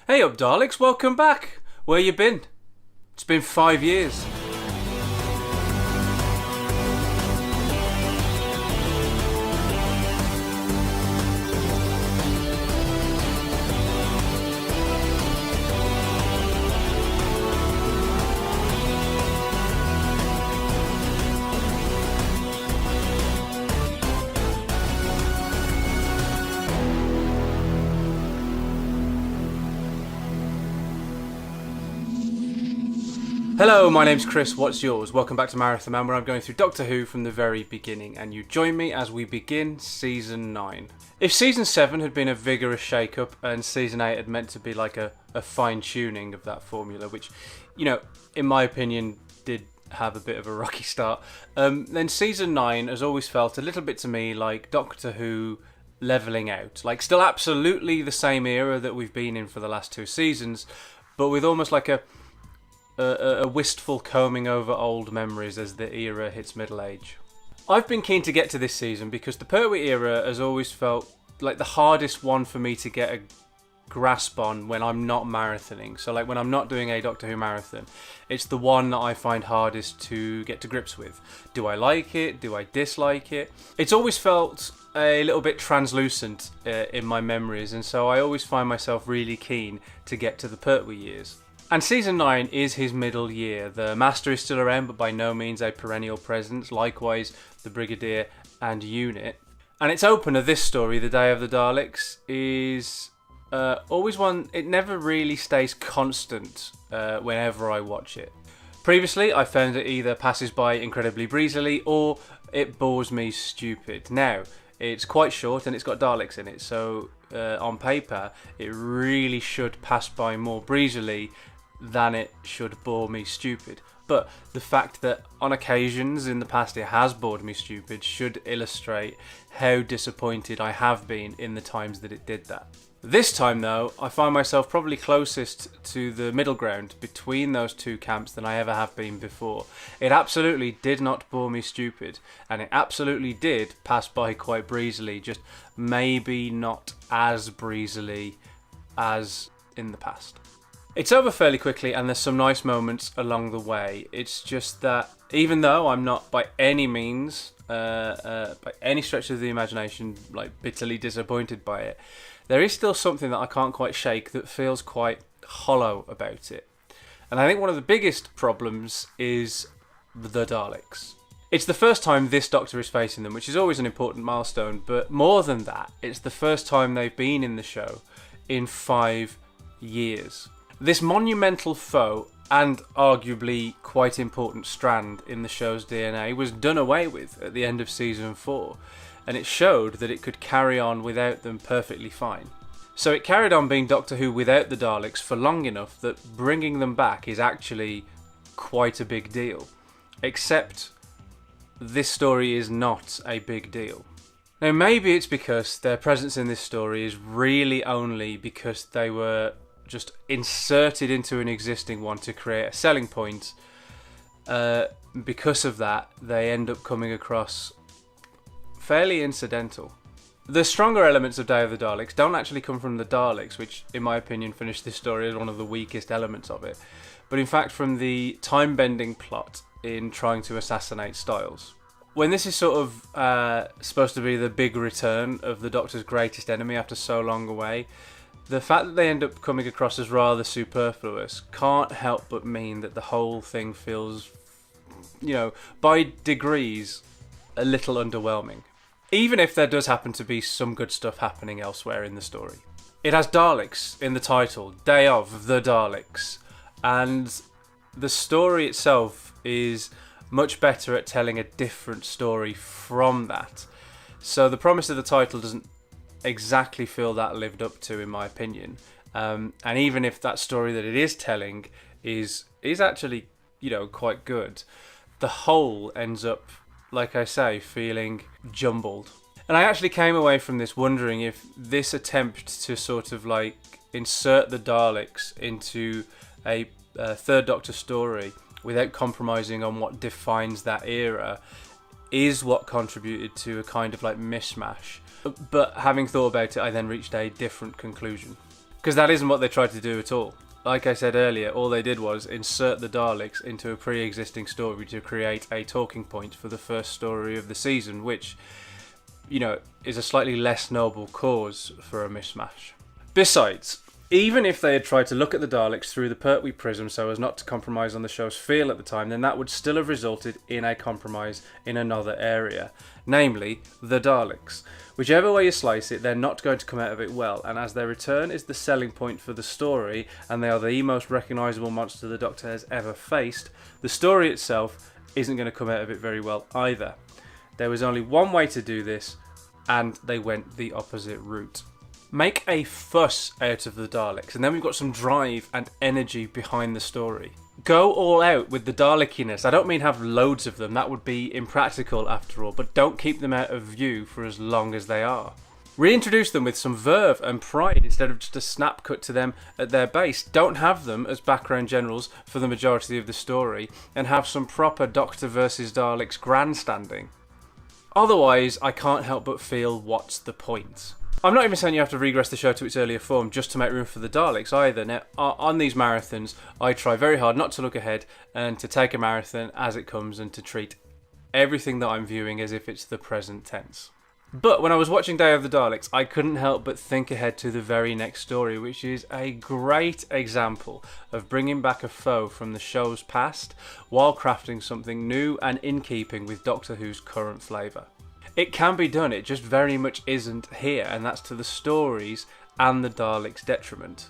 Hey up, Daleks, welcome back. Where you been? It's been 5 years. Hello, my name's Chris, what's yours? Welcome back to Marathon Man, where I'm going through Doctor Who from the very beginning, and you join me as we begin Season 9. If Season 7 had been a vigorous shake-up, and Season 8 had meant to be like a fine-tuning of that formula, which, you know, in my opinion, did have a bit of a rocky start, then Season 9 has always felt a little bit to me like Doctor Who levelling out. Like, still absolutely the same era that we've been in for the last 2 seasons, but with almost like a wistful combing over old memories as the era hits middle age. I've been keen to get to this season because the Pertwee era has always felt like the hardest one for me to get a grasp on when I'm not marathoning. So like when I'm not doing a Doctor Who marathon, it's the one that I find hardest to get to grips with. Do I like it? Do I dislike it? It's always felt a little bit translucent in my memories, and so I always find myself really keen to get to the Pertwee years. And Season 9 is his middle year. The Master is still around, but by no means a perennial presence. Likewise, the Brigadier and Unit. And its opener, this story, The Day of the Daleks, is always one... It never really stays constant whenever I watch it. Previously, I found it either passes by incredibly breezily or it bores me stupid. Now, it's quite short and it's got Daleks in it, so on paper, it really should pass by more breezily than it should bore me stupid. But the fact that on occasions in the past it has bored me stupid should illustrate how disappointed I have been in the times that it did that. This time though, I find myself probably closest to the middle ground between those two camps than I ever have been before. It absolutely did not bore me stupid, and it absolutely did pass by quite breezily, just maybe not as breezily as in the past. It's over fairly quickly and there's some nice moments along the way. It's just that even though I'm not by any means, by any stretch of the imagination, like bitterly disappointed by it, there is still something that I can't quite shake that feels quite hollow about it. And I think one of the biggest problems is the Daleks. It's the first time this Doctor is facing them, which is always an important milestone, but more than that, it's the first time they've been in the show in 5 years. This monumental foe, and arguably quite important strand in the show's DNA, was done away with at the end of Season 4, and it showed that it could carry on without them perfectly fine. So it carried on being Doctor Who without the Daleks for long enough that bringing them back is actually quite a big deal. Except this story is not a big deal. Now maybe it's because their presence in this story is really only because they were just inserted into an existing one to create a selling point. Because of that, they end up coming across fairly incidental. The stronger elements of Day of the Daleks don't actually come from the Daleks, which in my opinion finished this story as one of the weakest elements of it, but in fact from the time-bending plot in trying to assassinate Styles. When this is sort of supposed to be the big return of the Doctor's greatest enemy after so long away, the fact that they end up coming across as rather superfluous can't help but mean that the whole thing feels, you know, by degrees, a little underwhelming. Even if there does happen to be some good stuff happening elsewhere in the story. It has Daleks in the title, Day of the Daleks, and the story itself is much better at telling a different story from that. So the promise of the title doesn't exactly feel that lived up to, in my opinion. And even if that story that it is telling is actually, you know, quite good, the whole ends up, like I say, feeling jumbled. And I actually came away from this wondering if this attempt to sort of like insert the Daleks into a Third Doctor story without compromising on what defines that era is what contributed to a kind of like mishmash. But having thought about it, I then reached a different conclusion. Because that isn't what they tried to do at all. Like I said earlier, all they did was insert the Daleks into a pre-existing story to create a talking point for the first story of the season, which, you know, is a slightly less noble cause for a mismatch. Besides, even if they had tried to look at the Daleks through the Pertwee prism so as not to compromise on the show's feel at the time, then that would still have resulted in a compromise in another area, namely the Daleks. Whichever way you slice it, they're not going to come out of it well, and as their return is the selling point for the story, and they are the most recognisable monster the Doctor has ever faced, the story itself isn't going to come out of it very well either. There was only one way to do this, and they went the opposite route. Make a fuss out of the Daleks, and then we've got some drive and energy behind the story. Go all out with the Dalekiness. I don't mean have loads of them, that would be impractical after all, but don't keep them out of view for as long as they are. Reintroduce them with some verve and pride instead of just a snap cut to them at their base. Don't have them as background generals for the majority of the story, and have some proper Doctor versus Daleks grandstanding. Otherwise, I can't help but feel, what's the point? I'm not even saying you have to regress the show to its earlier form just to make room for the Daleks either. Now, on these marathons, I try very hard not to look ahead and to take a marathon as it comes and to treat everything that I'm viewing as if it's the present tense. But when I was watching Day of the Daleks, I couldn't help but think ahead to the very next story, which is a great example of bringing back a foe from the show's past while crafting something new and in keeping with Doctor Who's current flavour. It can be done, it just very much isn't here, and that's to the stories and the Daleks' detriment.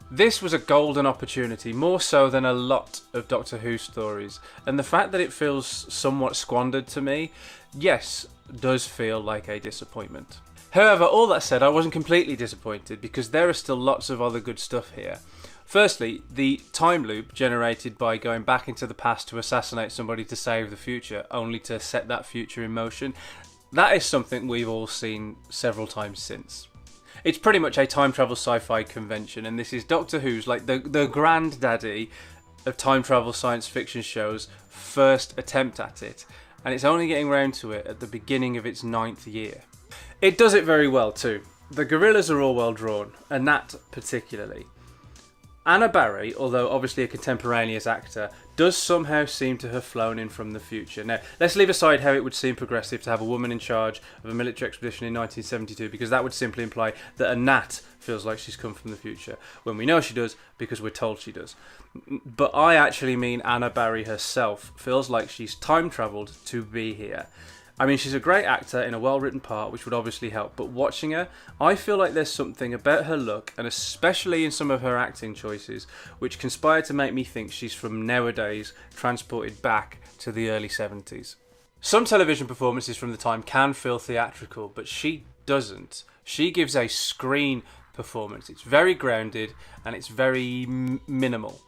This was a golden opportunity, more so than a lot of Doctor Who stories, and the fact that it feels somewhat squandered to me, yes, does feel like a disappointment. However, all that said, I wasn't completely disappointed because there are still lots of other good stuff here. Firstly, the time loop generated by going back into the past to assassinate somebody to save the future, only to set that future in motion, that is something we've all seen several times since. It's pretty much a time travel sci-fi convention, and this is Doctor Who's, like the granddaddy of time travel science fiction shows' first attempt at it, and it's only getting round to it at the beginning of its 9th year. It does it very well too. The gorillas are all well drawn, and that particularly. Anna Barry, although obviously a contemporaneous actor, does somehow seem to have flown in from the future. Now, let's leave aside how it would seem progressive to have a woman in charge of a military expedition in 1972, because that would simply imply that a gnat feels like she's come from the future, when we know she does, because we're told she does. But I actually mean Anna Barry herself feels like she's time-travelled to be here. I mean, she's a great actor in a well-written part, which would obviously help, but watching her, I feel like there's something about her look, and especially in some of her acting choices, which conspire to make me think she's from nowadays, transported back to the early 70s. Some television performances from the time can feel theatrical, but she doesn't. She gives a screen performance. It's very grounded, and it's very minimal.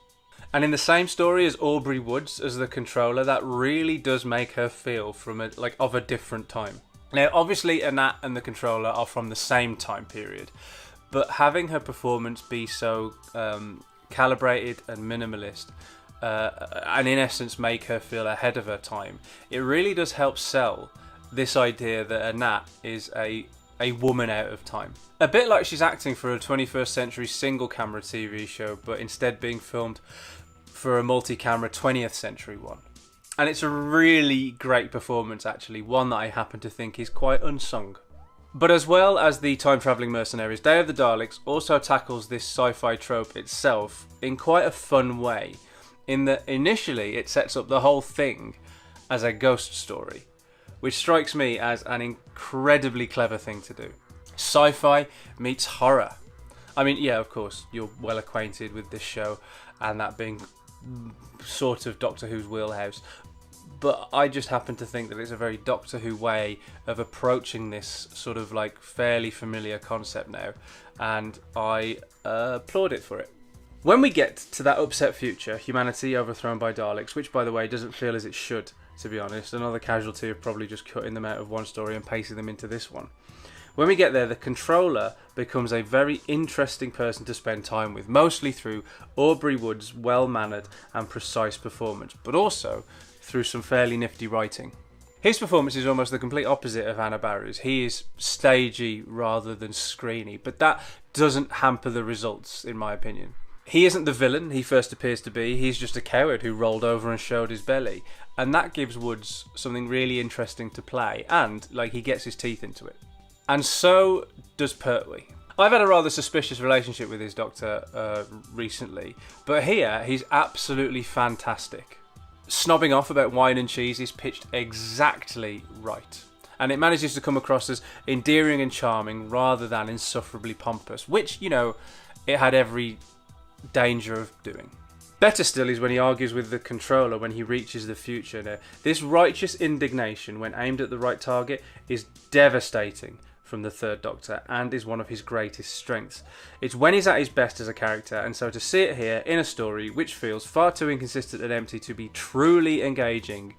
And in the same story as Aubrey Woods as the controller, that really does make her feel from of a different time. Now, obviously, Anat and the controller are from the same time period, but having her performance be so calibrated and minimalist, and in essence make her feel ahead of her time, it really does help sell this idea that Anat is a woman out of time. A bit like she's acting for a 21st century single camera TV show, but instead being filmed for a multi-camera 20th century one. And it's a really great performance actually, one that I happen to think is quite unsung. But as well as the time-travelling mercenaries, Day of the Daleks also tackles this sci-fi trope itself in quite a fun way, in that initially it sets up the whole thing as a ghost story, which strikes me as an incredibly clever thing to do. Sci-fi meets horror. I mean, yeah, of course, you're well acquainted with this show, and that being sort of Doctor Who's wheelhouse, but I just happen to think that it's a very Doctor Who way of approaching this sort of like fairly familiar concept now, and I applaud it for it. When we get to that upset future, humanity overthrown by Daleks, which by the way doesn't feel as it should, to be honest, another casualty of probably just cutting them out of one story and pasting them into this one. When we get there, the controller becomes a very interesting person to spend time with, mostly through Aubrey Wood's well-mannered and precise performance, but also through some fairly nifty writing. His performance is almost the complete opposite of Anna Barrow's. He is stagey rather than screeny, but that doesn't hamper the results, in my opinion. He isn't the villain he first appears to be. He's just a coward who rolled over and showed his belly. And that gives Woods something really interesting to play, and he gets his teeth into it. And so does Pertwee. I've had a rather suspicious relationship with his Doctor recently, but here he's absolutely fantastic. Snobbing off about wine and cheese is pitched exactly right, and it manages to come across as endearing and charming rather than insufferably pompous, which, it had every danger of doing. Better still is when he argues with the controller when he reaches the future. Now, this righteous indignation, when aimed at the right target, is devastating from the Third Doctor and is one of his greatest strengths. It's when he's at his best as a character, and so to see it here in a story which feels far too inconsistent and empty to be truly engaging,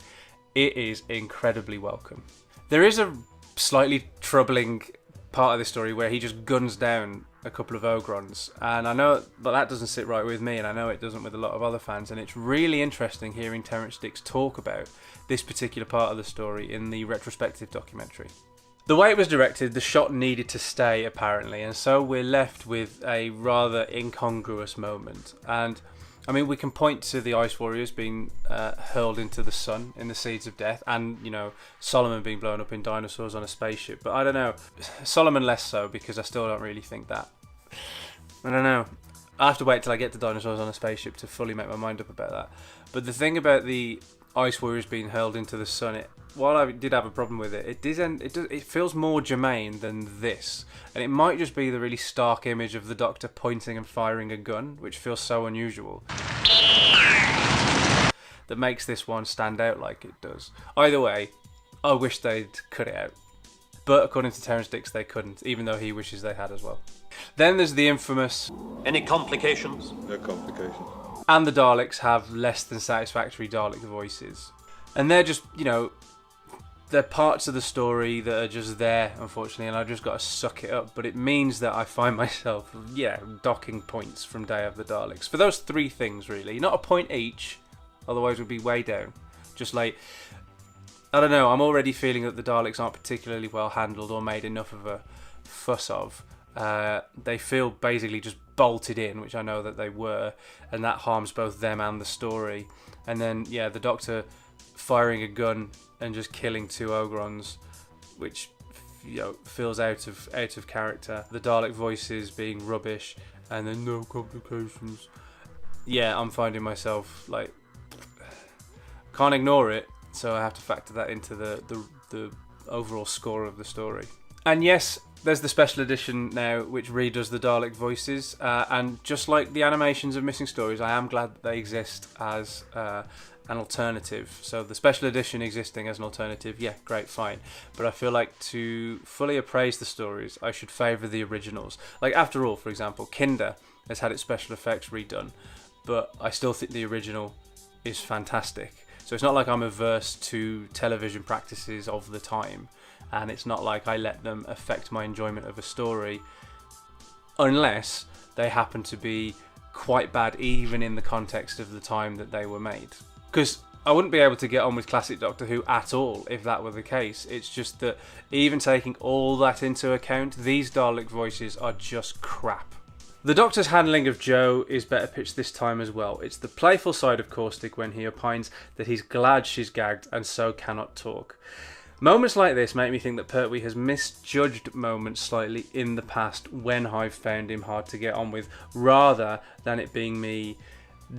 it is incredibly welcome. There is a slightly troubling part of the story where he just guns down a couple of Ogrons, and I know that doesn't sit right with me, and I know it doesn't with a lot of other fans, and it's really interesting hearing Terrance Dicks talk about this particular part of the story in the retrospective documentary. The way it was directed, the shot needed to stay, apparently, and so we're left with a rather incongruous moment. And, we can point to the Ice Warriors being hurled into the sun in the Seeds of Death, and, Solomon being blown up in dinosaurs on a spaceship. But I don't know. Solomon less so, because I still don't really think that. I don't know. I have to wait till I get to dinosaurs on a spaceship to fully make my mind up about that. But the thing about the Ice Warriors being hurled into the sun, while I did have a problem with it, it feels more germane than this, and it might just be the really stark image of the Doctor pointing and firing a gun, which feels so unusual, that makes this one stand out like it does. Either way, I wish they'd cut it out, but according to Terrance Dicks they couldn't, even though he wishes they had as well. Then there's the infamous "Any complications?" No complications. And the Daleks have less than satisfactory Dalek voices, and they're just, they're parts of the story that are just there, unfortunately, and I've just got to suck it up. But it means that I find myself, docking points from Day of the Daleks. For those three things, really. Not a point each, otherwise we'd be way down. Just I don't know, I'm already feeling that the Daleks aren't particularly well handled or made enough of a fuss of. They feel basically just bolted in, which I know that they were, and that harms both them and the story. And then, the Doctor firing a gun and just killing two Ogrons, which feels out of character. The Dalek voices being rubbish, and then no complications. I'm finding myself can't ignore it, so I have to factor that into the overall score of the story. And yes, there's the special edition now which redoes the Dalek voices, and just like the animations of Missing Stories, I am glad that they exist as an alternative. So the special edition existing as an alternative, great, fine. But I feel like to fully appraise the stories, I should favour the originals. After all, for example, Kinder has had its special effects redone, but I still think the original is fantastic. So it's not like I'm averse to television practices of the time, and it's not like I let them affect my enjoyment of a story, unless they happen to be quite bad even in the context of the time that they were made. Because I wouldn't be able to get on with classic Doctor Who at all if that were the case. It's just that even taking all that into account, these Dalek voices are just crap. The Doctor's handling of Jo is better pitched this time as well. It's the playful side of Caustic when he opines that he's glad she's gagged and so cannot talk. Moments like this make me think that Pertwee has misjudged moments slightly in the past when I've found him hard to get on with, rather than it being me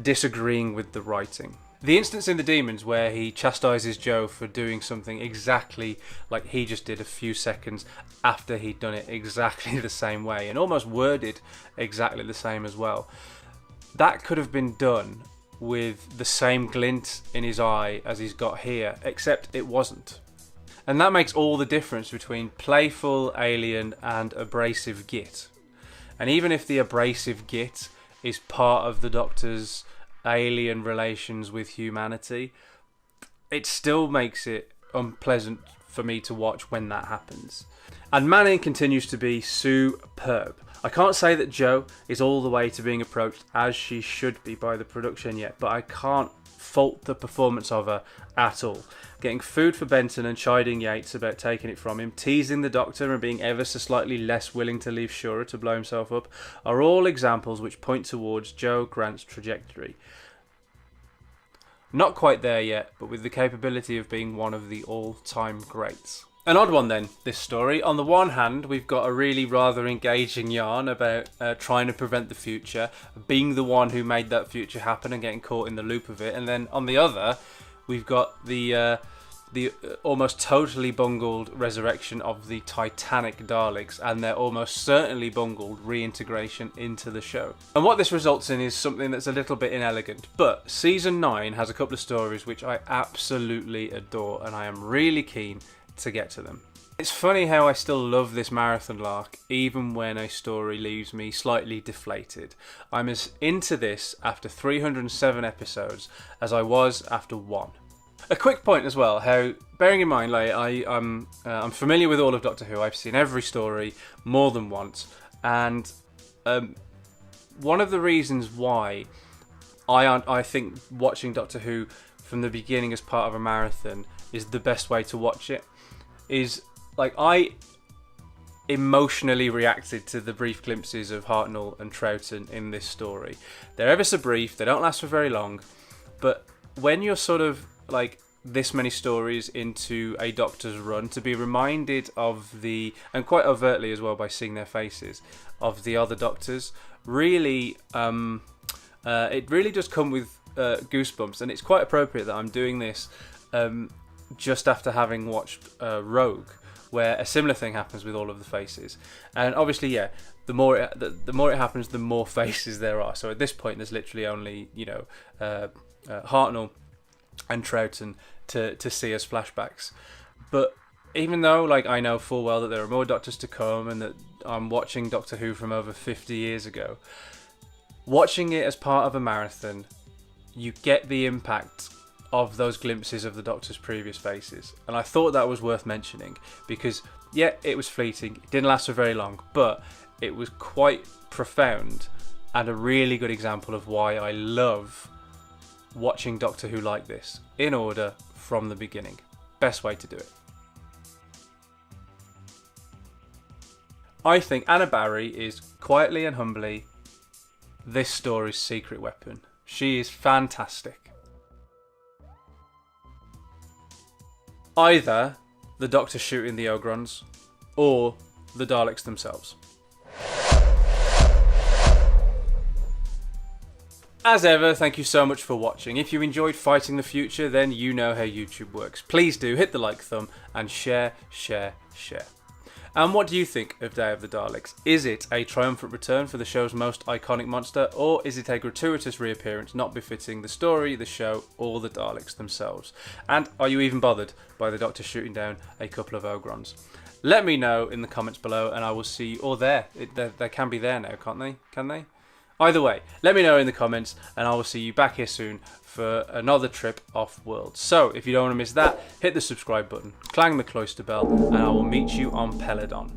disagreeing with the writing. The instance in The Demons where he chastises Jo for doing something exactly like he just did a few seconds after he'd done it exactly the same way, and almost worded exactly the same as well. That could have been done with the same glint in his eye as he's got here, except it wasn't. And that makes all the difference between playful alien and abrasive git. And even if the abrasive git is part of the Doctor's alien relations with humanity, it still makes it unpleasant for me to watch when that happens. And Manning continues to be superb. I can't say that Jo is all the way to being approached as she should be by the production yet, but I can't fault the performance of her at all. Getting food for Benton and chiding Yates about taking it from him, teasing the Doctor and being ever so slightly less willing to leave Shura to blow himself up, are all examples which point towards Jo Grant's trajectory. Not quite there yet, but with the capability of being one of the all-time greats. An odd one then, this story. On the one hand, we've got a really rather engaging yarn about trying to prevent the future, being the one who made that future happen and getting caught in the loop of it. And then on the other, we've got the almost totally bungled resurrection of the Titanic Daleks and their almost certainly bungled reintegration into the show. And what this results in is something that's a little bit inelegant. But Season 9 has a couple of stories which I absolutely adore, and I am really keen to get to them. It's funny how I still love this marathon lark even when a story leaves me slightly deflated. I'm as into this after 307 episodes as I was after one. A quick point as well, how, bearing in mind, like I'm familiar with all of Doctor Who. I've seen every story more than once, and one of the reasons why I think watching Doctor Who from the beginning as part of a marathon is the best way to watch it is, like, I emotionally reacted to the brief glimpses of Hartnell and Troughton in this story. They're ever so brief, they don't last for very long, but when you're sort of like this many stories into a Doctor's run, to be reminded of the, and quite overtly as well by seeing their faces, of the other Doctors, really, it really does come with goosebumps, and it's quite appropriate that I'm doing this just after having watched Rogue, where a similar thing happens with all of the faces. And obviously, yeah, the more it happens, the more faces there are. So at this point, there's literally only, Hartnell and Troughton to see as flashbacks. But even though, like, I know full well that there are more Doctors to come and that I'm watching Doctor Who from over 50 years ago, watching it as part of a marathon, you get the impact of those glimpses of the Doctor's previous faces. And I thought that was worth mentioning because, yeah, it was fleeting, it didn't last for very long, but it was quite profound and a really good example of why I love watching Doctor Who like this, in order from the beginning. Best way to do it. I think Anna Barry is, quietly and humbly, this story's secret weapon. She is fantastic. Either the Doctor shooting the Ogrons, or the Daleks themselves. As ever, thank you so much for watching. If you enjoyed Fighting the Future, then you know how YouTube works. Please do hit the like thumb and share. And what do you think of Day of the Daleks? Is it a triumphant return for the show's most iconic monster, or is it a gratuitous reappearance not befitting the story, the show, or the Daleks themselves? And are you even bothered by the Doctor shooting down a couple of Ogrons? Let me know in the comments below, and I will see you. Or there. They can be there now, can't they? Can they? Either way, let me know in the comments, and I will see you back here soon for another trip off-world. So, if you don't want to miss that, hit the subscribe button, clang the cloister bell, and I will meet you on Peladon.